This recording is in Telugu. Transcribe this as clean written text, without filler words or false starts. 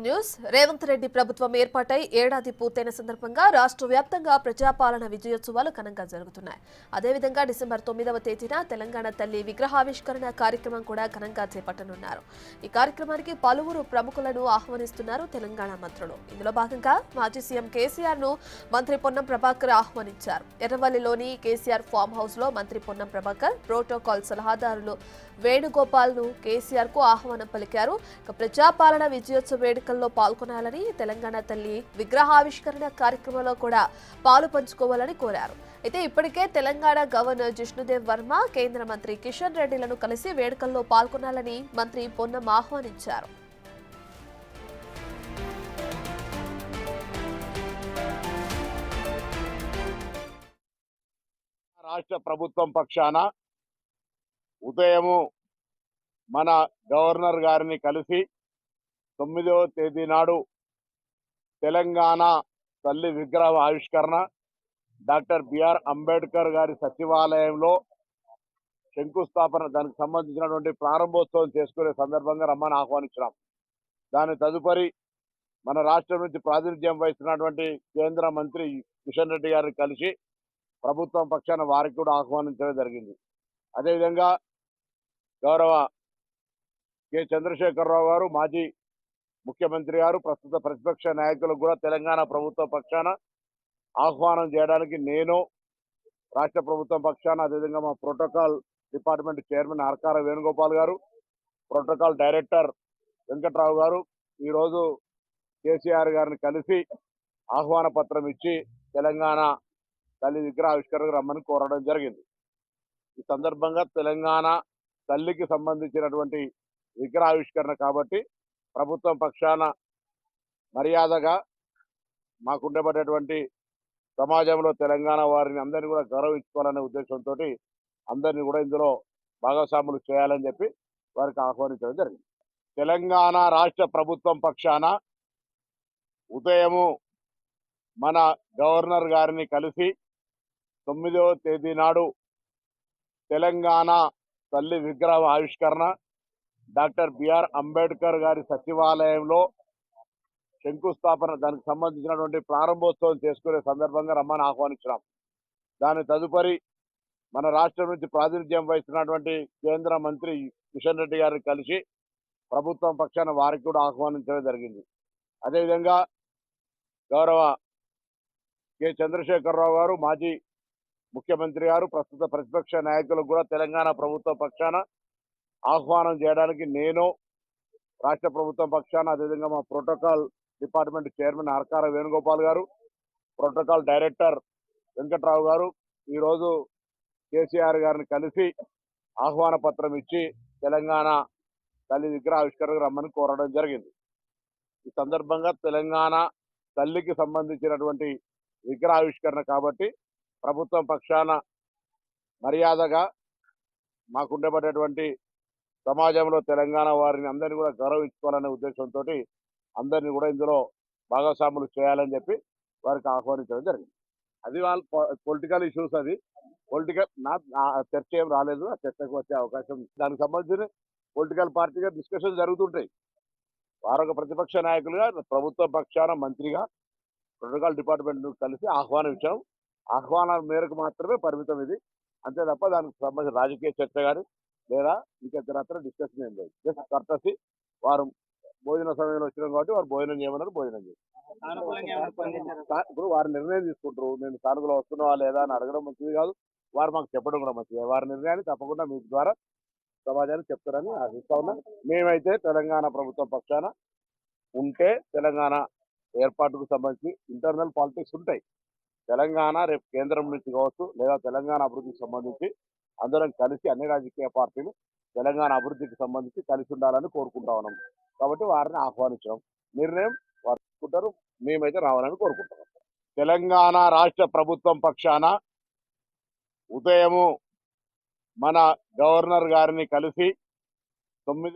న్యూస్ రేవంత్ రెడ్డి ప్రభుత్వం ఏర్పాటై ఏడాది పూర్తయిన సందర్భంగా రాష్ట్ర వ్యాప్తంగా ప్రజాపాలన విజయోత్సవాలు ఘనంగా జరుగుతున్నాయి. అదేవిధంగా డిసెంబర్ 9వ తేదీన తెలంగాణ తల్లి విగ్రహావిష్కరణ కార్యక్రమం కూడా ఘనంగా చేపట్టనున్నారు. ఈ కార్యక్రమానికి పలువురు ప్రముఖులను ఆహ్వానిస్తున్నారు తెలంగాణ మంత్రులు. ఇందులో భాగంగా మాజీ సీఎం కేసీఆర్ ను మంత్రి పొన్నం ప్రభాకర్ ఆహ్వానించారు. ఎర్రవల్లిలోని కేసీఆర్ ఫామ్ హౌస్ లో మంత్రి పొన్నం ప్రభాకర్ ప్రోటోకాల్ సలహాదారులు వేణుగోపాల్ ను కేసీఆర్ కు ఆహ్వానం పలికారు. ప్రజాపాలన విజయోత్సవ వేడుకల్లో పాల్గొనాలని, తెలంగాణ తల్లి విగ్రహావిష్కరణ కార్యక్రమంలో కూడా పాలు పంచుకోవాలని కోరారు. అయితే ఇప్పటికే తెలంగాణ గవర్నర్ జిష్ణుదేవ్ వర్మ, కేంద్ర మంత్రి కిషన్ రెడ్డిలను కలిసి వేడుకల్లో పాల్గొనాలని మంత్రి పొన్నం ఆహ్వానించారు. రాష్ట్ర ప్రభుత్వం పక్షాన ఉదయము మన గవర్నర్ గారిని కలిసి 9వ తేదీ నాడు తెలంగాణ తల్లి విగ్రహ ఆవిష్కరణ డాక్టర్ బిఆర్ అంబేద్కర్ గారి సచివాలయంలో శంకుస్థాపన, దానికి సంబంధించినటువంటి ప్రారంభోత్సవం చేసుకునే సందర్భంగా రమ్మని ఆహ్వానించినాం. దాని తదుపరి మన రాష్ట్రం నుంచి ప్రాతినిధ్యం వహిస్తున్నటువంటి కేంద్ర మంత్రి కిషన్ రెడ్డి గారిని కలిసి ప్రభుత్వం పక్షాన వారికి కూడా ఆహ్వానించడం జరిగింది. అదేవిధంగా గౌరవ కె చంద్రశేఖరరావు గారు, మాజీ ముఖ్యమంత్రి గారు, ప్రస్తుత ప్రతిపక్ష నాయకులకు కూడా తెలంగాణ ప్రభుత్వ పక్షాన ఆహ్వానం చేయడానికి నేను రాష్ట్ర ప్రభుత్వం పక్షాన, అదేవిధంగా మా ప్రోటోకాల్ డిపార్ట్మెంట్ చైర్మన్ ఆర్కార వేణుగోపాల్ గారు, ప్రోటోకాల్ డైరెక్టర్ వెంకట్రావు గారు ఈరోజు కేసీఆర్ గారిని కలిసి ఆహ్వాన పత్రం ఇచ్చి తెలంగాణ తల్లి విగ్రహావిష్కరణకు రమ్మని కోరడం జరిగింది. ఈ సందర్భంగా తెలంగాణ తల్లికి సంబంధించినటువంటి విగ్రహావిష్కరణ కాబట్టి ప్రభుత్వం పక్షాన మర్యాదగా మాకుండబడేటువంటి సమాజంలో తెలంగాణ వారిని అందరినీ కూడా గౌరవించుకోవాలనే ఉద్దేశంతో అందరినీ కూడా ఇందులో భాగస్వాములు చేయాలని చెప్పి వారికి ఆహ్వానించడం జరిగింది. తెలంగాణ రాష్ట్ర ప్రభుత్వం పక్షాన ఉదయము మన గవర్నర్ గారిని కలిసి 9వ తేదీ నాడు తెలంగాణ తల్లి విగ్రహ ఆవిష్కరణ డాక్టర్ బిఆర్ అంబేద్కర్ గారి సచివాలయంలో శంకుస్థాపన, దానికి సంబంధించినటువంటి ప్రారంభోత్సవం చేసుకునే సందర్భంగా రమ్మని ఆహ్వానించినాం. దాని తదుపరి మన రాష్ట్రం నుంచి ప్రాతినిధ్యం వహిస్తున్నటువంటి కేంద్ర మంత్రి కిషన్ రెడ్డి గారిని కలిసి ప్రభుత్వం పక్షాన వారికి కూడా ఆహ్వానించడం జరిగింది. అదేవిధంగా గౌరవ కె చంద్రశేఖరరావు గారు, మాజీ ముఖ్యమంత్రి గారు, ప్రస్తుత ప్రతిపక్ష నాయకులకు కూడా తెలంగాణ ప్రభుత్వ పక్షాన ఆహ్వానం చేయడానికి నేను రాష్ట్ర ప్రభుత్వం పక్షాన, అదేవిధంగా మా ప్రోటోకాల్ డిపార్ట్మెంట్ చైర్మన్ ఆర్కార వేణుగోపాల్ గారు, ప్రోటోకాల్ డైరెక్టర్ వెంకట్రావు గారు ఈరోజు కేసీఆర్ గారిని కలిసి ఆహ్వాన పత్రం ఇచ్చి తెలంగాణ తల్లి విగ్రహావిష్కరణకు రమ్మని కోరడం జరిగింది. ఈ సందర్భంగా తెలంగాణ తల్లికి సంబంధించినటువంటి విగ్రహావిష్కరణ కాబట్టి ప్రభుత్వం పక్షాన మర్యాదగా మాకుండబడేటువంటి సమాజంలో తెలంగాణ వారిని అందరినీ కూడా గౌరవించుకోవాలనే ఉద్దేశంతో అందరినీ కూడా ఇందులో భాగస్వాములు చేయాలని చెప్పి వారికి ఆహ్వానించడం జరిగింది. అది వాళ్ళ పొలిటికల్ ఇష్యూస్, అది పొలిటికల్ చర్చ ఏం రాలేదు. ఆ చర్చకు వచ్చే అవకాశం, దానికి సంబంధించిన పొలిటికల్ పార్టీగా డిస్కషన్ జరుగుతుంటాయి. వారొక ప్రతిపక్ష నాయకులుగా ప్రభుత్వ పక్షాన మంత్రిగా ప్రోటోకాల్ డిపార్ట్మెంట్ కలిసి ఆహ్వానం ఇచ్చాం. ఆహ్వానం మేరకు మాత్రమే పరిమితం ఇది, అంతే తప్ప దానికి సంబంధించిన రాజకీయ చర్చ కానీ లేదా ఇంకా ఇతరత్ర డిస్కషన్ ఏం లేదు. జస్ట్ కర్టసీ, వారు భోజన సమయంలో వచ్చినాం కాబట్టి వారు భోజనం చేయమన్నారు, భోజనం చేసి ఇప్పుడు వారి నిర్ణయం తీసుకుంటారు. నేను సానుకూల వస్తున్నావా లేదా అని అడగడం మంచిది కాదు, వారు మాకు చెప్పడం కూడా మంచిది. వారి నిర్ణయాన్ని తప్పకుండా మీ ద్వారా సమాజానికి చెప్తారని ఆశిస్తా ఉన్నా. మేమైతే తెలంగాణ ప్రభుత్వం పక్షాన ఉంటే తెలంగాణ ఏర్పాటుకు సంబంధించి ఇంటర్నల్ పాలిటిక్స్ ఉంటాయి. తెలంగాణ రేపు కేంద్రం నుంచి కావచ్చు లేదా తెలంగాణ అభివృద్ధికి సంబంధించి అందరం కలిసి అన్ని రాజకీయ పార్టీలు తెలంగాణ అభివృద్ధికి సంబంధించి కలిసి ఉండాలని కోరుకుంటా ఉన్నాం. కాబట్టి వారిని ఆహ్వానించడం నిర్ణయం వారు తీసుకుంటారు, మేమైతే రావాలని కోరుకుంటాం. తెలంగాణ రాష్ట్ర ప్రభుత్వం పక్షాన ఉదయము మన గవర్నర్ గారిని కలిసి 9